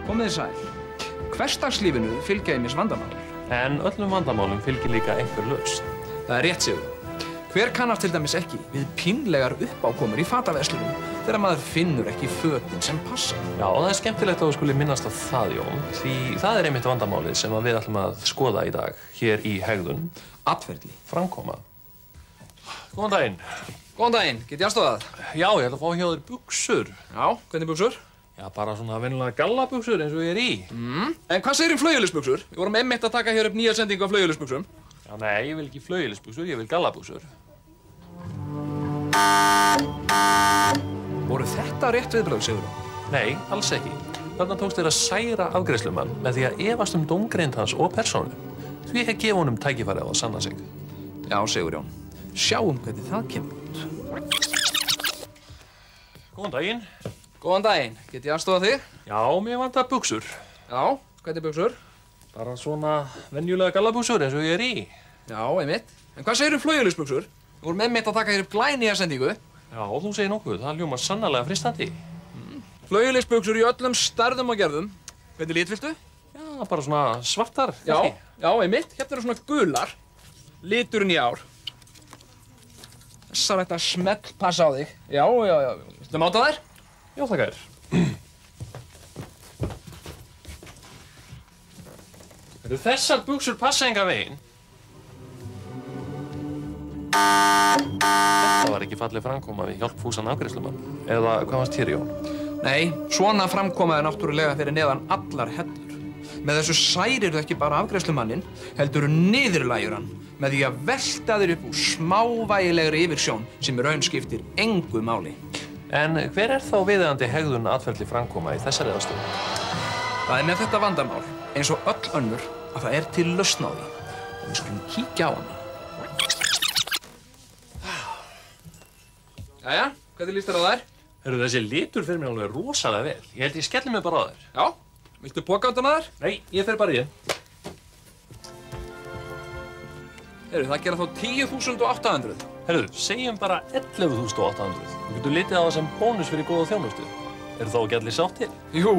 Komið þið sæl. Hversdagslífinu fylgja ýmis vandamál. En öllum vandamálum fylgir líka einhver lausn. Það er rétt, Sigurður. Hver kannast til dæmis ekki við pínlegar uppákomur í fataverslunum þegar maður finnur ekki fötin sem passa? Já, og það er skemmtilegt að þú skuli minnast á það, Jón, því það er einmitt vandamálið sem við ætlum að skoða í dag, hér í hegðun. Atferli. Framkoma. Góðan daginn. Góðan daginn, get ég aðstofað? Já, ég ætla að fá hjá þér buxur. Já, hvernig buxur? Já, bara svona venjulega gallabuxur eins og ég er í. En hvað segir flauelisbuxur? Við vorum einmitt að taka hér upp nýja sendingu af flauelisbuxum. Já, nei, ég vil ekki flauelisbuxur, ég vil gallabuxur. Voru þetta rétt viðbrögð, Sigurður? Nei, alls ekki. Þarna tókst þér að særa afgreiðslumann með því að efast dómgreind hans og persónu. Því ekki gefa honum tækifæri á að sanna sig. Já, Sigurjón. Sjáum hvernig það kemur út. Góðan daginn. Góðan daginn, get ég aðstofað þig? Já, mér vantar buxur. Já, hvernig buxur? Bara svona venjulega gallabuxur eins og ég er í. Já, einmitt. En hvað segir flauelisbuxur? Við vorum einmitt að taka hér upp glænýja sendingu. Já, þú segir nokkuð. Það hljómar sannarlega freistandi. Flauelisbuxur í öllum stærðum og gerðum. Hvernig lit viltu? Já, bara svona svartar. Já, ekki? já, einmitt. Hérna eru svona gular. Liturinn í ár. Þessar ætti að smell passa á þig. Já. Viltu máta þær? Já, þakka þér. Þessar buxur passa engan veginn. Þetta var ekki falleg framkoma við hjálpfúsan afgreiðslumann. Eða hvað fannst þér, Jón? Nei, svona framkomaði náttúrulega fyrir neðan allar hellur. Með þessu særirðu ekki bara afgreiðslumanninn, heldur niðurlægjur hann með því að velta þér upp úr smávægilegri yfirsjón sem í raun skiptir engu máli. En hver er þá viðeigandi hegðun atferli framkoma í þessari aðstöðu? Það er með þetta vandamál, eins og öll önnur, að það er til lausn á því. Og við skulum kíkja á hana. Jæja, hvernig líst þér á þær? Hörru, þessi litur fyrir mér alveg rosalega vel. Ég held ég skelli mig bara á þér. Já, viltu poka undan að þær? Nei, ég fer bara í þér. Heyrðu, það gera þá 10.800. Herru, segjum bara 11.800. Þú getur litið á það sem bónus fyrir góða þjónustu. Eru þá ekki allir sáttir? Jú,